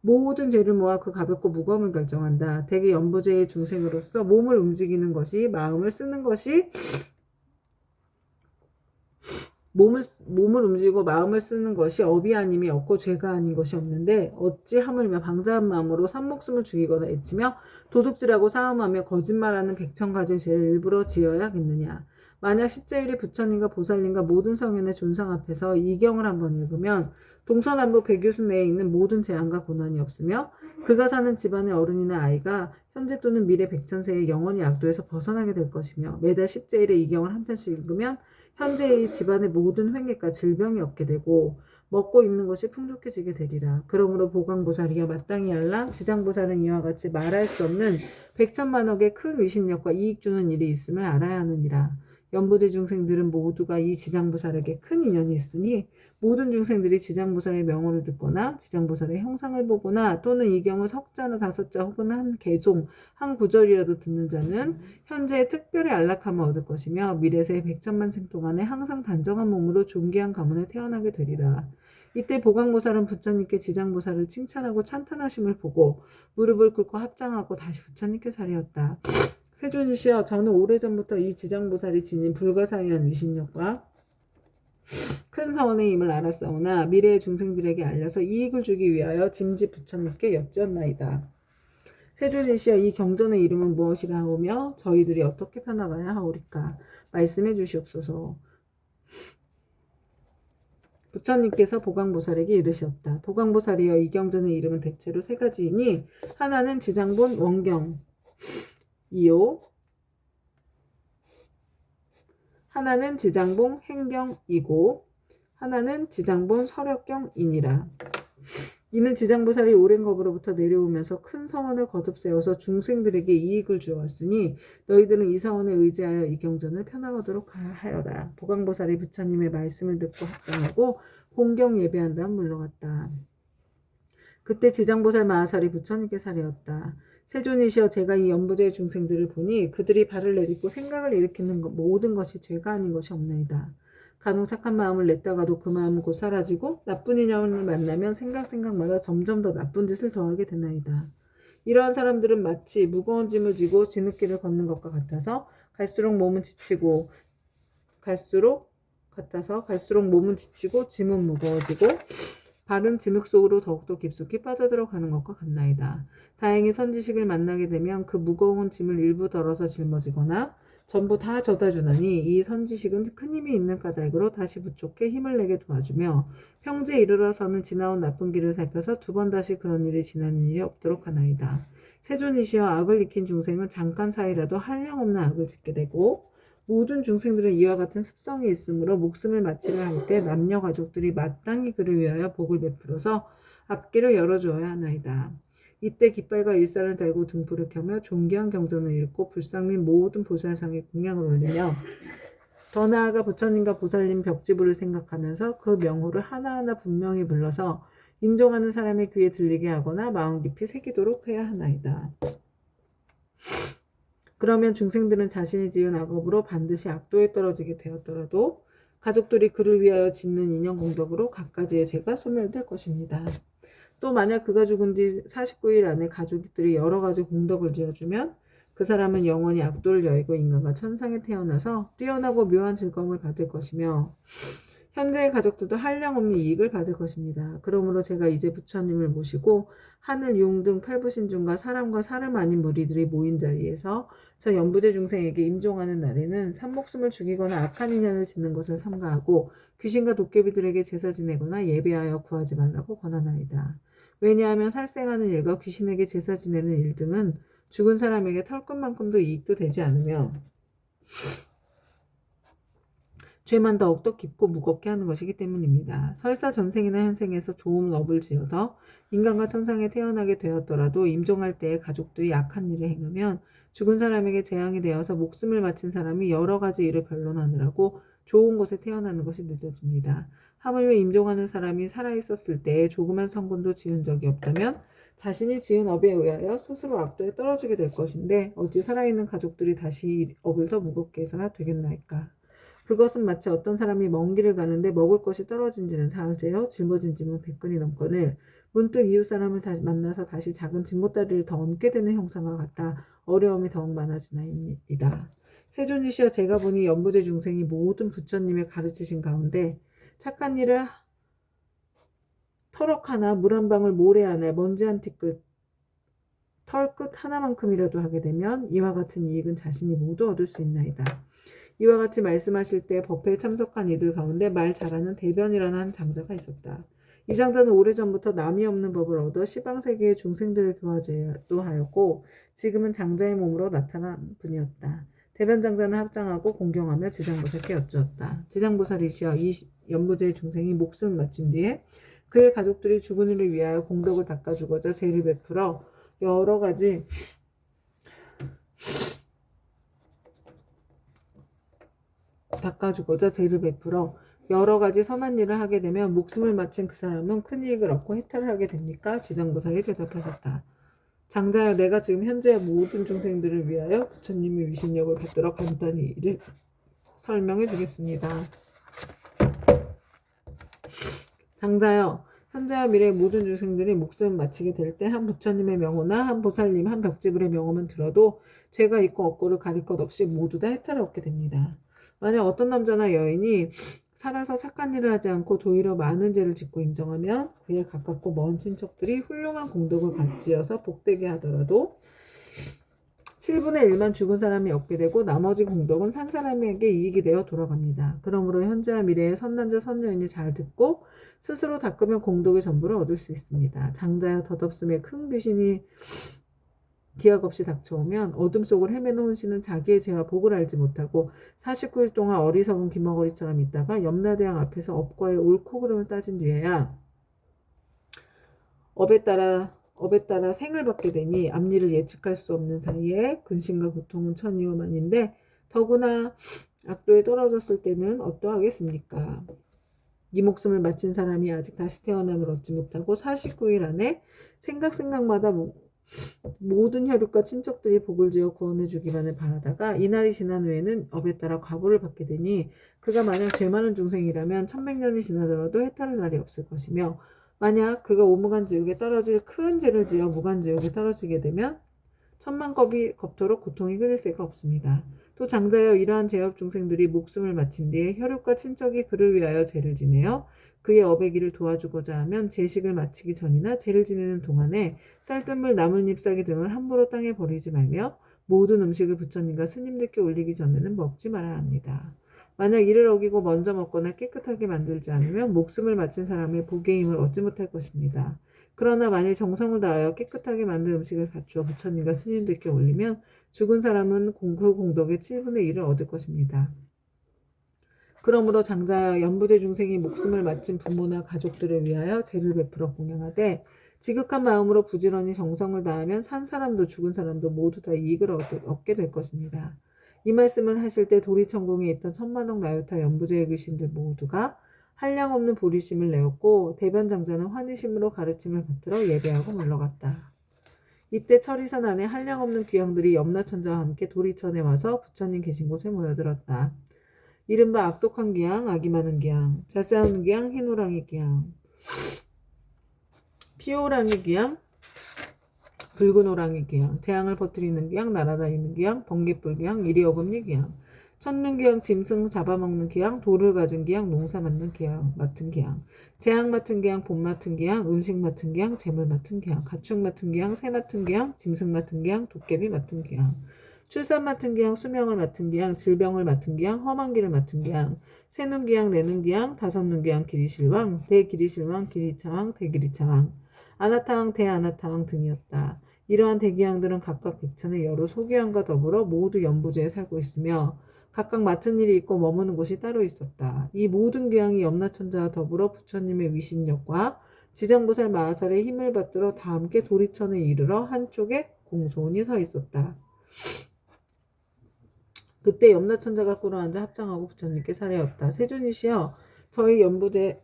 모든 죄를 모아 그 가볍고 무거움을 결정한다. 대개 연부제의 중생으로서 몸을 움직이는 것이 마음을 쓰는 것이 몸을 움직이고 마음을 쓰는 것이 업이 아님이 없고 죄가 아닌 것이 없는데 어찌 하물며 방자한 마음으로 산목숨을 죽이거나 애치며 도둑질하고 싸움하며 거짓말하는 100,000가지 죄를 일부러 지어야겠느냐. 만약 십자일의 부처님과 보살님과 모든 성현의 존상 앞에서 이 경을 한번 읽으면 동서남북 백유수 내에 있는 모든 재앙과 고난이 없으며 그가 사는 집안의 어른이나 아이가 현재 또는 미래 100,000세에 영원히 악도에서 벗어나게 될 것이며 매달 십자일에 이 경을 한 편씩 읽으면 현재의 집안의 모든 횡액과 질병이 없게 되고 먹고 입는 것이 풍족해지게 되리라. 그러므로 보광보살이여 마땅히 알라. 지장보살은 이와 같이 말할 수 없는 100,000,000억의 큰 위신력과 이익 주는 일이 있음을 알아야 하느니라. 연부제 중생들은 모두가 이 지장보살에게 큰 인연이 있으니 모든 중생들이 지장보살의 명호를 듣거나 지장보살의 형상을 보거나 또는 이 경우 석자나 5자 혹은 한 개종, 한 구절이라도 듣는 자는 현재 특별히 안락함을 얻을 것이며 미래세 100,000,000생 동안에 항상 단정한 몸으로 존귀한 가문에 태어나게 되리라. 이때 보광보살은 부처님께 지장보살을 칭찬하고 찬탄하심을 보고 무릎을 꿇고 합장하고 다시 부처님께 사리었다. 세존이시여 저는 오래전부터 이 지장보살이 지닌 불가사의한 위신력과 큰 서원의 힘을 알았사오나 미래의 중생들에게 알려서 이익을 주기 위하여 짐지 부처님께 여쭈었나이다. 세존이시여 이 경전의 이름은 무엇이라 하오며 저희들이 어떻게 펴나가야 하오리까 말씀해 주시옵소서. 부처님께서 보광보살에게 이르셨다. 보광보살이여 이 경전의 이름은 대체로 3가지이니 하나는 지장본 원경 이요 하나는 지장본 행경이고 하나는 지장본 설역경이니라. 이는 지장보살이 오랜 겁으로부터 내려오면서 큰 서원을 거듭 세워서 중생들에게 이익을 주어왔으니 너희들은 이 서원에 의지하여 이 경전을 펴나가도록 하여라. 보광보살이 부처님의 말씀을 듣고 합장하고 공경 예배한 다음 물러갔다. 그때 지장보살 마하살이 부처님께 사리었다. 세존이시여 제가 이 연부제 중생들을 보니 그들이 발을 내딛고 생각을 일으키는 모든 것이 죄가 아닌 것이 없나이다. 간혹 착한 마음을 냈다가도 그 마음은 곧 사라지고 나쁜 인연을 만나면 생각마다 점점 더 나쁜 짓을 더하게 되나이다. 이러한 사람들은 마치 무거운 짐을 지고 진흙길을 걷는 것과 같아서 갈수록 몸은 지치고 짐은 무거워지고 발은 진흙 속으로 더욱더 깊숙이 빠져들어가는 것과 같나이다. 다행히 선지식을 만나게 되면 그 무거운 짐을 일부 덜어서 짊어지거나 전부 다 져다 주나니 이 선지식은 큰 힘이 있는 까닭으로 다시 부족해 힘을 내게 도와주며 평지에 이르러서는 지나온 나쁜 길을 살펴서 2번 다시 그런 일이 지나는 일이 없도록 하나이다. 세존이시여 악을 익힌 중생은 잠깐 사이라도 한량없는 악을 짓게 되고 모든 중생들은 이와 같은 습성이 있으므로 목숨을 마치려 할 때 남녀 가족들이 마땅히 그를 위하여 복을 베풀어서 앞길을 열어주어야 하나이다. 이때 깃발과 일살을 달고 등불을 켜며 존귀한 경전을 읽고 불상 및 모든 보살상에 공양을 올리며 더 나아가 부처님과 보살님 벽지부를 생각하면서 그 명호를 하나하나 분명히 불러서 임종하는 사람의 귀에 들리게 하거나 마음 깊이 새기도록 해야 하나이다. 그러면 중생들은 자신이 지은 악업으로 반드시 악도에 떨어지게 되었더라도 가족들이 그를 위하여 짓는 인연 공덕으로 갖가지의 죄가 소멸될 것입니다. 또 만약 그가 죽은 뒤 49일 안에 가족들이 여러 가지 공덕을 지어주면 그 사람은 영원히 악도를 여의고 인간과 천상에 태어나서 뛰어나고 묘한 즐거움을 받을 것이며 현재의 가족들도 한량없는 이익을 받을 것입니다. 그러므로 제가 이제 부처님을 모시고 하늘, 용 등 팔부신중과 사람과 사람 아닌 무리들이 모인 자리에서 저 연부대 중생에게 임종하는 날에는 산목숨을 죽이거나 악한 인연을 짓는 것을 삼가하고 귀신과 도깨비들에게 제사 지내거나 예배하여 구하지 말라고 권하나이다. 왜냐하면 살생하는 일과 귀신에게 제사 지내는 일 등은 죽은 사람에게 털끝만큼도 이익도 되지 않으며 죄만 더욱더 깊고 무겁게 하는 것이기 때문입니다. 설사 전생이나 현생에서 좋은 업을 지어서 인간과 천상에 태어나게 되었더라도 임종할 때에 가족들이 악한 일을 행하면 죽은 사람에게 재앙이 되어서 목숨을 바친 사람이 여러 가지 일을 변론하느라고 좋은 곳에 태어나는 것이 늦어집니다. 하물며 임종하는 사람이 살아있었을 때에 조그만 성군도 지은 적이 없다면 자신이 지은 업에 의하여 스스로 악도에 떨어지게 될 것인데 어찌 살아있는 가족들이 다시 업을 더 무겁게 해서야 되겠나이까. 그것은 마치 어떤 사람이 먼 길을 가는데 먹을 것이 떨어진 지는 사흘째요 짊어진 짐은 100근이 넘거늘 문득 이웃 사람을 만나서 다시 작은 짐보따리를 더 얹게 되는 형상과 같다. 어려움이 더욱 많아지나이다. 세존이시여, 제가 보니 연부제 중생이 모든 부처님의 가르치신 가운데 착한 일을 터럭 하나, 물 한 방울, 모래 하나, 먼지 한 티끌, 털끝 하나만큼이라도 하게 되면 이와 같은 이익은 자신이 모두 얻을 수 있나이다. 이와 같이 말씀하실 때 법회에 참석한 이들 가운데 말 잘하는 대변이라는 한 장자가 있었다. 이 장자는 오래전부터 남이 없는 법을 얻어 시방세계의 중생들을 교화제도 하였고 지금은 장자의 몸으로 나타난 분이었다. 대변 장자는 합장하고 공경하며 지장보살께 여쭈었다. 지장보살이시여, 이 연부제 중생이 목숨을 마친 뒤에 그의 가족들이 죽은 이를 위하여 공덕을 닦아주고자 죄를 베풀어 여러 가지 선한 일을 하게 되면 목숨을 바친 그 사람은 큰 이익을 얻고 해탈을 하게 됩니까? 지장보살이 대답하셨다. 장자여, 내가 지금 현재의 모든 중생들을 위하여 부처님의 위신력을 받들어 간단히 이를 설명해 주겠습니다. 장자여, 현재와 미래의 모든 중생들이 목숨을 마치게 될 때 한 부처님의 명호나 한 보살님, 한 벽지불의 명호만 들어도 죄가 있고 없고를 가릴 것 없이 모두 다 해탈을 얻게 됩니다. 만약 어떤 남자나 여인이 살아서 착한 일을 하지 않고 도리어 많은 죄를 짓고 임종하면 그에 가깝고 먼 친척들이 훌륭한 공덕을 갖지어서 복되게 하더라도 7분의 1만 죽은 사람이 얻게 되고 나머지 공덕은 산 사람에게 이익이 되어 돌아갑니다. 그러므로 현재와 미래의 선남자 선여인이 잘 듣고 스스로 닦으면 공덕의 전부를 얻을 수 있습니다. 장자여, 덧없음에 큰 귀신이 기약 없이 닥쳐오면 어둠 속을 헤매는 혼신은 자기의 죄와 복을 알지 못하고 49일 동안 어리석은 귀머거리처럼 있다가 염라대왕 앞에서 업과의 옳고 그름을 따진 뒤에야 업에 따라 생을 받게 되니 앞일을 예측할 수 없는 사이에 근심과 고통은 천이오만인데 더구나 악도에 떨어졌을 때는 어떠하겠습니까? 이 목숨을 바친 사람이 아직 다시 태어남을 얻지 못하고 49일 안에 생각마다 모든 혈육과 친척들이 복을 지어 구원해 주기만을 바라다가 이날이 지난 후에는 업에 따라 과보를 받게 되니 그가 만약 죄 많은 중생이라면 1100년이 지나더라도 해탈할 날이 없을 것이며 만약 그가 오무간 지옥에 떨어질 큰 죄를 지어 무간 지옥에 떨어지게 되면 천만겁이 겁도록 고통이 끊을 새가 없습니다. 또 장자여, 이러한 죄업 중생들이 목숨을 마친 뒤에 혈육과 친척이 그를 위하여 죄를 지내어 그의 업의 길을 도와주고자 하면 제식을 마치기 전이나 죄를 지내는 동안에 쌀뜨물, 나뭇잎 잎사귀 등을 함부로 땅에 버리지 말며 모든 음식을 부처님과 스님들께 올리기 전에는 먹지 말아야 합니다. 만약 이를 어기고 먼저 먹거나 깨끗하게 만들지 않으면 목숨을 바친 사람의 복의 힘을 얻지 못할 것입니다. 그러나 만일 정성을 다하여 깨끗하게 만든 음식을 갖추어 부처님과 스님들께 올리면 죽은 사람은 그 공덕의 7분의 1을 얻을 것입니다. 그러므로 장자여, 연부제 중생이 목숨을 바친 부모나 가족들을 위하여 제를 베풀어 공양하되 지극한 마음으로 부지런히 정성을 다하면 산 사람도 죽은 사람도 모두 다 이익을 얻게 될 것입니다. 이 말씀을 하실 때 도리천궁에 있던 천만억 나요타 연부제의 귀신들 모두가 한량없는 보리심을 내었고 대변장자는 환희심으로 가르침을 받들어 예배하고 물러갔다. 이때 철이산 안에 한량없는 귀양들이 염라천자와 함께 도리천에 와서 부처님 계신 곳에 모여들었다. 이른바 악독한 기양, 악이 많은 기양, 잘 싸우는 기양, 흰호랑이 기양, 피호랑이 기양, 붉은 호랑이 기양, 재앙을 퍼뜨리는 기양, 날아다니는 기양, 번개불 기양, 이리어금니 기양, 첫눈 기양, 짐승 잡아먹는 기양, 돌을 가진 기양, 농사 맡는 기양, 맡은 기양, 재앙 맡은 기양, 봄 맡은 기양, 음식 맡은 기양, 재물 맡은 기양, 가축 맡은 기양, 새 맡은 기양, 짐승 맡은 기양, 도깨비 맡은 기양, 출산 맡은 기양, 수명을 맡은 기양, 질병을 맡은 기양, 험한 길을 맡은 기양, 세눈 기양, 네눈 기양, 다섯눈 기양, 기리실왕, 대기리실왕, 기리차왕, 대기리차왕, 아나타왕, 대아나타왕 등이었다. 이러한 대기양들은 각각 백천의 여러 소기양과 더불어 모두 연부제에 살고 있으며 각각 맡은 일이 있고 머무는 곳이 따로 있었다. 이 모든 기양이 염라천자와 더불어 부처님의 위신력과 지장보살 마하살의 힘을 받들어 다 함께 도리천에 이르러 한쪽에 공손히 서 있었다. 그때 염라천자가 꿇어앉아 합장하고 부처님께 사례었다. 세존이시여, 저희 연부제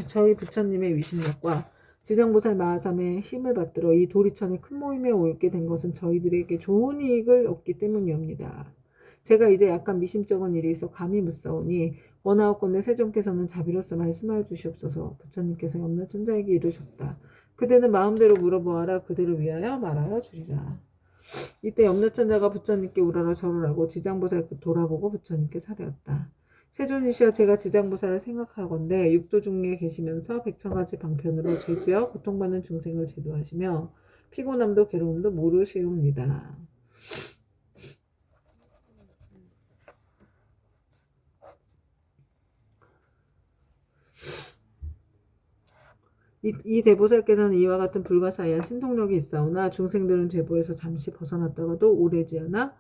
저희 부처님의 위신력과 지장보살 마하삼의 힘을 받들어 이 도리천의 큰 모임에 오게 된 것은 저희들에게 좋은 이익을 얻기 때문이옵니다. 제가 이제 약간 미심쩍은 일이 있어 감히 묻사오니 원하옵건대 세존께서는 자비로서 말씀하여 주시옵소서. 부처님께서 염라천자에게 이르셨다. 그대는 마음대로 물어보아라. 그대를 위하여 말하여 주리라. 이때 염라천자가 부처님께 우러러 절을 하고 지장보살께 돌아보고 부처님께 사례었다. 세존이시여, 제가 지장보살을 생각하건대 육도 중에 계시면서 백천가지 방편으로 죄지어 고통받는 중생을 제도하시며 피곤함도 괴로움도 모르시옵니다. 이 대보살께서는 이와 같은 불가사의한 신통력이 있사오나 중생들은 죄보에서 잠시 벗어났다가도 오래지 않아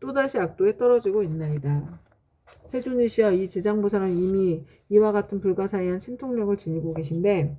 또다시 악도에 떨어지고 있나이다. 세존이시여, 이 지장보살은 이미 이와 같은 불가사의한 신통력을 지니고 계신데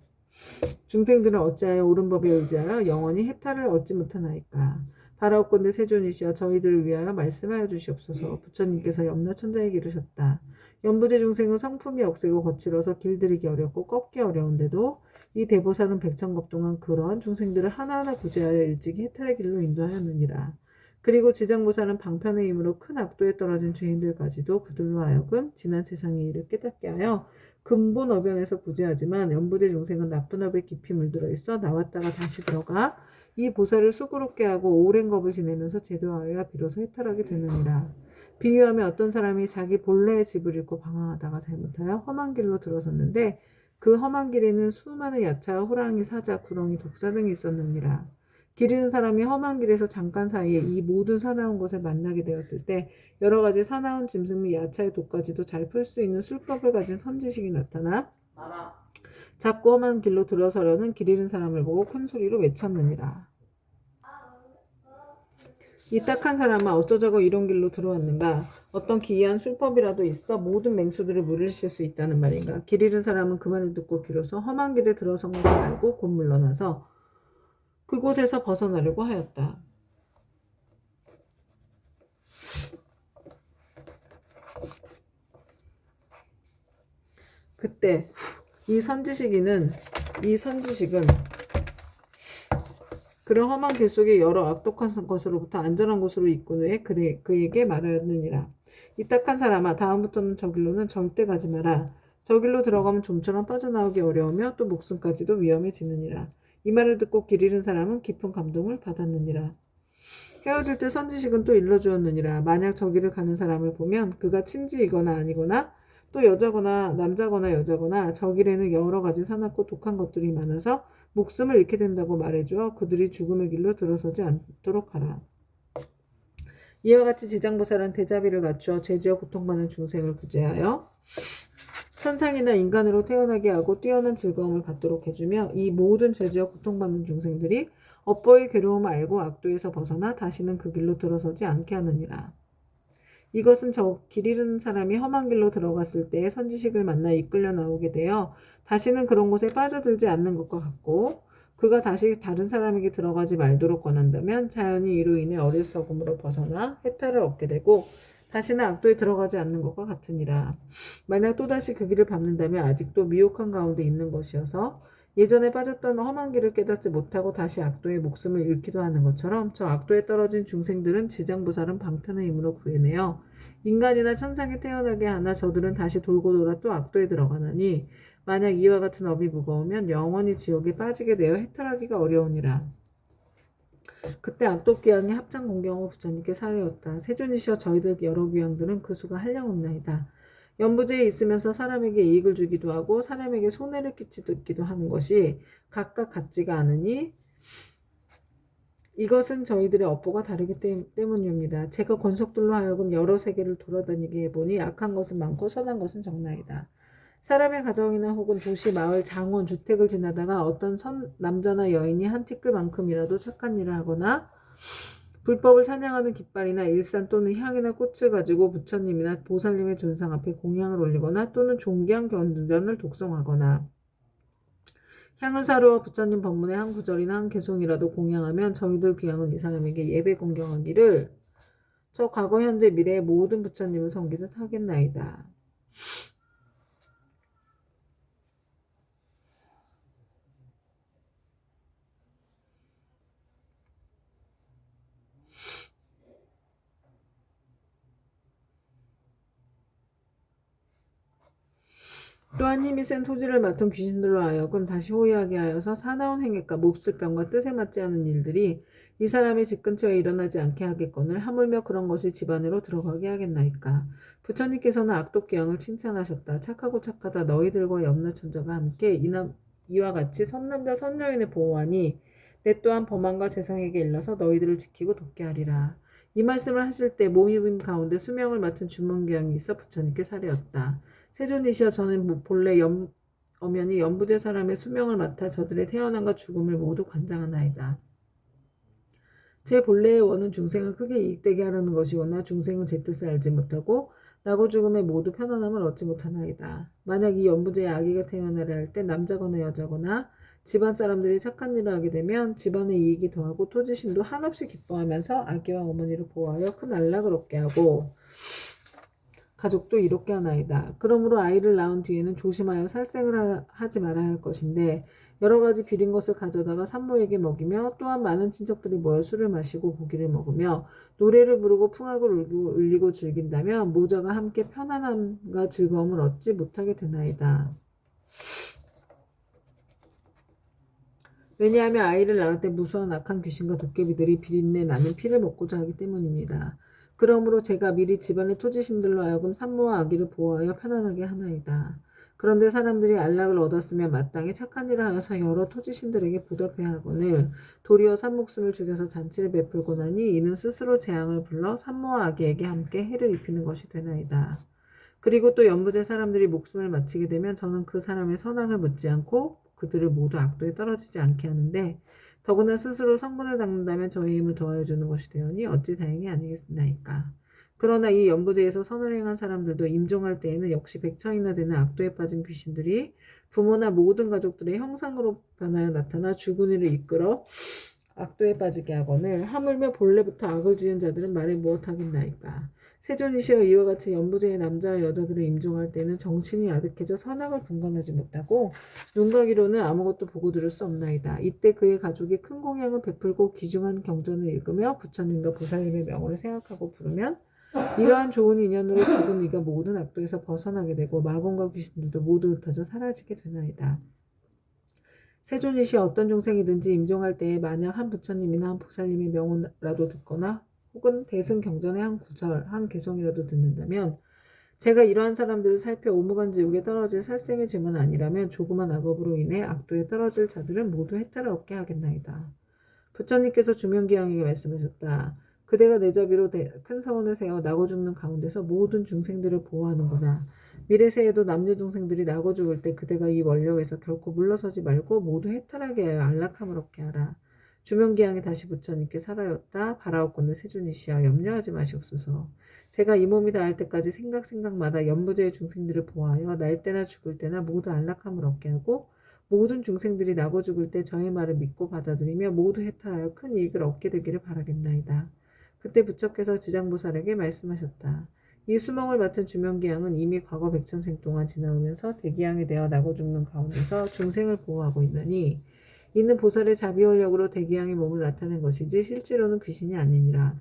중생들은 어찌하여 옳은 법에 의지하여 영원히 해탈을 얻지 못하나이까. 바라옵건대 세존이시여, 저희들을 위하여 말씀하여 주시옵소서. 부처님께서 염라천자에게 이르셨다. 연부제 중생은 성품이 억세고 거칠어서 길들이기 어렵고 꺾기 어려운데도 이 대보살은 백천겁 동안 그러한 중생들을 하나하나 구제하여 일찍이 해탈의 길로 인도하였느니라. 그리고 지장보살은 방편의 힘으로 큰 악도에 떨어진 죄인들까지도 그들로 하여금 지난 세상의 일을 깨닫게 하여 근본 어변에서 구제하지만 연부제 중생은 나쁜 업에 깊이 물들어 있어 나왔다가 다시 들어가 이 보살을 수고롭게 하고 오랜 겁을 지내면서 제도하여야 비로소 해탈하게 되느니라. 비유하면 어떤 사람이 자기 본래의 집을 잃고 방황하다가 잘못하여 험한 길로 들어섰는데 그 험한 길에는 수많은 야차, 호랑이, 사자, 구렁이, 독사 등이 있었느니라. 길 잃은 사람이 험한 길에서 잠깐 사이에 이 모든 사나운 것을 만나게 되었을 때 여러 가지 사나운 짐승 및 야차의 독까지도 잘 풀 수 있는 술법을 가진 선지식이 나타나 자꾸 험한 길로 들어서려는 길 잃은 사람을 보고 큰 소리로 외쳤느니라. 이 딱한 사람아, 어쩌자고 이런 길로 들어왔는가? 어떤 기이한 술법이라도 있어 모든 맹수들을 물리칠 수 있다는 말인가? 길 잃은 사람은 그 말을 듣고 비로소 험한 길에 들어선 것을 알고 곧 물러나서 그곳에서 벗어나려고 하였다. 그때 이 선지식은 그런 험한 길 속에 여러 악독한 것으로부터 안전한 곳으로 이끈 후에 그에게 말하였느니라. 이 딱한 사람아, 다음부터는 저 길로는 절대 가지 마라. 저 길로 들어가면 좀처럼 빠져나오기 어려우며 또 목숨까지도 위험해지느니라. 이 말을 듣고 길 잃은 사람은 깊은 감동을 받았느니라. 헤어질 때 선지식은 또 일러주었느니라. 만약 저 길을 가는 사람을 보면 그가 친지이거나 아니거나 또 여자거나 남자거나 여자거나 저 길에는 여러 가지 사납고 독한 것들이 많아서 목숨을 잃게 된다고 말해주어 그들이 죽음의 길로 들어서지 않도록 하라. 이와 같이 지장보살은 대자비를 갖추어 죄지어 고통받는 중생을 구제하여 천상이나 인간으로 태어나게 하고 뛰어난 즐거움을 받도록 해주며 이 모든 죄지어 고통받는 중생들이 업보의 괴로움을 알고 악도에서 벗어나 다시는 그 길로 들어서지 않게 하느니라. 이것은 저 길 잃은 사람이 험한 길로 들어갔을 때 선지식을 만나 이끌려 나오게 되어 다시는 그런 곳에 빠져들지 않는 것과 같고 그가 다시 다른 사람에게 들어가지 말도록 권한다면 자연히 이로 인해 어리석음으로 벗어나 해탈을 얻게 되고 다시는 악도에 들어가지 않는 것과 같으니라. 만약 또다시 그 길을 밟는다면 아직도 미혹한 가운데 있는 것이어서 예전에 빠졌던 험한 길을 깨닫지 못하고 다시 악도의 목숨을 잃기도 하는 것처럼 저 악도에 떨어진 중생들은 지장보살은 방편의 힘으로 구해내어 인간이나 천상에 태어나게 하나 저들은 다시 돌고 돌아 또 악도에 들어가나니 만약 이와 같은 업이 무거우면 영원히 지옥에 빠지게 되어 해탈하기가 어려우니라. 그때 악독기양이 합창 공경호 부처님께 사례였다. 세존이시여 저희들 여러 귀양들은 그 수가 한량없나이다. 연부제에 있으면서 사람에게 이익을 주기도 하고 사람에게 손해를 끼치기도 하는 것이 각각 같지가 않으니 이것은 저희들의 업보가 다르기 때문입니다. 제가 권속들로 하여금 여러 세계를 돌아다니게 해보니 악한 것은 많고 선한 것은 적나이다. 사람의 가정이나 혹은 도시, 마을, 장원, 주택을 지나다가 어떤 남자나 여인이 한 티끌만큼이라도 착한 일을 하거나 불법을 찬양하는 깃발이나 일산 또는 향이나 꽃을 가지고 부처님이나 보살님의 존상 앞에 공양을 올리거나 또는 종기한 견전을 독송하거나 향을 사루어 부처님 법문의 한 구절이나 한 개송이라도 공양하면 저희들 귀양은 이 사람에게 예배 공경하기를 저 과거 현재 미래의 모든 부처님을 섬기듯 하겠나이다. 또한 힘이 센 토지를 맡은 귀신들로 하여금 다시 호위하게 하여서 사나운 행액과 몹쓸 병과 뜻에 맞지 않은 일들이 이 사람의 집 근처에 일어나지 않게 하겠거늘 하물며 그런 것이 집 안으로 들어가게 하겠나이까. 부처님께서는 악독기양을 칭찬하셨다. 착하고 착하다 너희들과 염라천자가 함께 이와 같이 선남자 선여인을 보호하니 내 또한 범한과 재성에게 일러서 너희들을 지키고 돕게 하리라. 이 말씀을 하실 때 모임 가운데 수명을 맡은 주문기양이 있어 부처님께 사례였다. 세존이시여 저는 본래 엄연히 연부제 사람의 수명을 맡아 저들의 태어남과 죽음을 모두 관장하나이다. 제 본래의 원은 중생을 크게 이익되게 하려는 것이오나 중생은 제 뜻을 알지 못하고 나고 죽음에 모두 편안함을 얻지 못하나이다. 만약 이 연부제의 아기가 태어나려 할 때 남자거나 여자거나 집안 사람들이 착한 일을 하게 되면 집안의 이익이 더하고 토지신도 한없이 기뻐하면서 아기와 어머니를 보호하여 큰 안락을 얻게 하고 가족도 이롭게 하나이다. 그러므로 아이를 낳은 뒤에는 조심하여 살생을 하지 말아야 할 것인데 여러 가지 비린 것을 가져다가 산모에게 먹이며 또한 많은 친척들이 모여 술을 마시고 고기를 먹으며 노래를 부르고 풍악을 울리고 즐긴다면 모자가 함께 편안함과 즐거움을 얻지 못하게 되나이다. 왜냐하면 아이를 낳을 때 무수한 악한 귀신과 도깨비들이 비린내 나는 피를 먹고자 하기 때문입니다. 그러므로 제가 미리 집안의 토지신들로 하여금 산모와 아기를 보호하여 편안하게 하나이다. 그런데 사람들이 안락을 얻었으면 마땅히 착한 일을 하여서 여러 토지신들에게 보답해야 하거늘 도리어 산목숨을 죽여서 잔치를 베풀고 나니 이는 스스로 재앙을 불러 산모와 아기에게 함께 해를 입히는 것이 되나이다. 그리고 또 연부제 사람들이 목숨을 마치게 되면 저는 그 사람의 선악을 묻지 않고 그들을 모두 악도에 떨어지지 않게 하는데 더구나 스스로 성분을 닦는다면 저의 힘을 더하여 주는 것이 되오니 어찌 다행이 아니겠나이까. 그러나 이 연부제에서 선을 행한 사람들도 임종할 때에는 역시 100천이나 되는 악도에 빠진 귀신들이 부모나 모든 가족들의 형상으로 변하여 나타나 죽은 이를 이끌어 악도에 빠지게 하거늘 하물며 본래부터 악을 지은 자들은 말을 무엇하겠나이까. 세존이시여 이와 같이 연부제의 남자와 여자들을 임종할 때는 정신이 아득해져 선악을 분간하지 못하고 눈가기로는 아무것도 보고 들을 수 없나이다. 이때 그의 가족이 큰 공양을 베풀고 귀중한 경전을 읽으며 부처님과 보살님의 명호를 생각하고 부르면 이러한 좋은 인연으로 죽은 이가 모든 악도에서 벗어나게 되고 마공과 귀신들도 모두 흩어져 사라지게 되나이다. 세존이시여 어떤 중생이든지 임종할 때에 만약 한 부처님이나 한 보살님의 명호라도 듣거나 혹은 대승 경전의 한 구절, 한 개성이라도 듣는다면 제가 이러한 사람들을 살펴 오무간 지옥에 떨어질 살생의 죄만 아니라면 조그만 악업으로 인해 악도에 떨어질 자들은 모두 해탈을 얻게 하겠나이다. 부처님께서 주명기양에게 말씀하셨다. 그대가 내 자비로 큰 서원을 세워 나고 죽는 가운데서 모든 중생들을 보호하는구나. 미래세에도 남녀 중생들이 나고 죽을 때 그대가 이 원력에서 결코 물러서지 말고 모두 해탈하게 하여 안락함을 얻게 하라. 주명기양이 다시 부처님께 살아였다. 바라옵건대 세존이시여 염려하지 마시옵소서. 제가 이 몸이 닿을 때까지 생각마다 연부제의 중생들을 보호하여 날 때나 죽을 때나 모두 안락함을 얻게 하고 모든 중생들이 나고 죽을 때 저의 말을 믿고 받아들이며 모두 해탈하여 큰 이익을 얻게 되기를 바라겠나이다. 그때 부처께서 지장보살에게 말씀하셨다. 이 수명을 맡은 주명기양은 이미 과거 백천생 동안 지나오면서 대기양이 되어 나고 죽는 가운데서 중생을 보호하고 있나니 이는 보살의 자비원력으로 대기양의 몸을 나타낸 것이지 실제로는 귀신이 아니니라.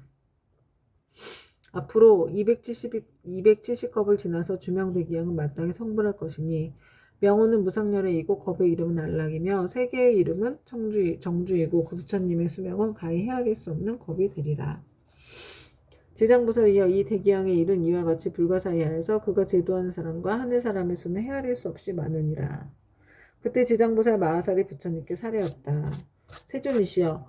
앞으로 270겁을 지나서 주명대기양은 마땅히 성불할 것이니 명호는 무상열애이고 겁의 이름은 안락이며 세계의 이름은 정주이고 그 부처님의 수명은 가히 헤아릴 수 없는 겁이 되리라. 지장보살이여 이 대기양의 일은 이와 같이 불가사의하여서 그가 제도하는 사람과 하늘 사람의 수는 헤아릴 수 없이 많으니라. 그때 지장보살 마하살이 부처님께 사례었다. 세존이시여,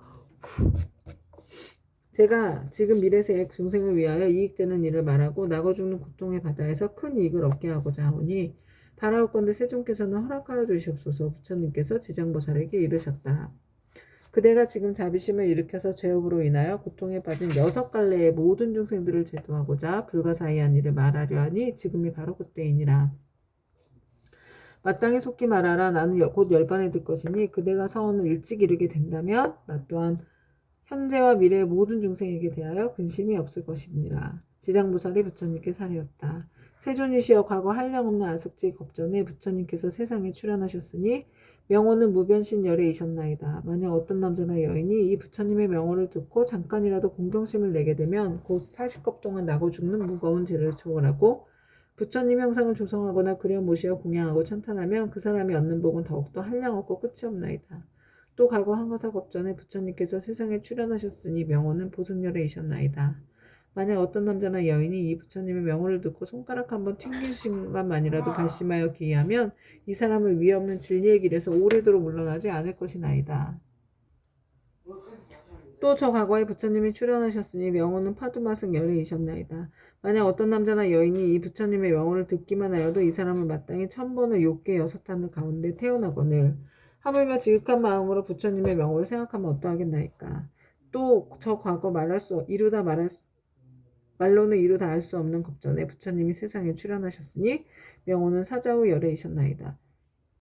제가 지금 미래세의 중생을 위하여 이익되는 일을 말하고 나고 죽는 고통의 바다에서 큰 이익을 얻게 하고자 하오니 바라옵건대 세존께서는 허락하여 주시옵소서. 부처님께서 지장보살에게 이르셨다. 그대가 지금 자비심을 일으켜서 죄업으로 인하여 고통에 빠진 6갈래의 모든 중생들을 제도하고자 불가사의한 일을 말하려 하니 지금이 바로 그때이니라. 마땅히 속히 말하라. 나는 곧 열반에 들 것이니 그대가 서원을 일찍 이르게 된다면 나 또한 현재와 미래의 모든 중생에게 대하여 근심이 없을 것이니라. 지장보살이 부처님께 사례었다. 세존이시여, 과거 한량없는 안석지 겁전에 부처님께서 세상에 출현하셨으니 명호는 무변신 열애이셨나이다. 만약 어떤 남자나 여인이 이 부처님의 명호를 듣고 잠깐이라도 공경심을 내게 되면 곧 40겁 동안 나고 죽는 무거운 죄를 초월하고 부처님 형상을 조성하거나 그려 모시어 공양하고 찬탄하면 그 사람이 얻는 복은 더욱더 한량없고 끝이 없나이다. 또 과거 한가사겁 전에 부처님께서 세상에 출현하셨으니 명호는 보승열애이셨나이다. 만약 어떤 남자나 여인이 이 부처님의 명호를 듣고 손가락 한번 튕길 순간만이라도 발심하여 기이하면 이 사람은 위 없는 진리의 길에서 오래도록 물러나지 않을 것이나이다. 또 저 과거에 부처님이 출현하셨으니 명호는 파두마승 열애이셨나이다. 만약 어떤 남자나 여인이 이 부처님의 명호를 듣기만 하여도 이 사람은 마땅히 1000번의 욕계 6탄을 가운데 태어나거늘 하물며 지극한 마음으로 부처님의 명호를 생각하면 어떠하겠나이까. 또 저 과거 말로는 이루 다 할 수 없는 겁전에 부처님이 세상에 출현하셨으니 명호는 사자후 열애이셨나이다.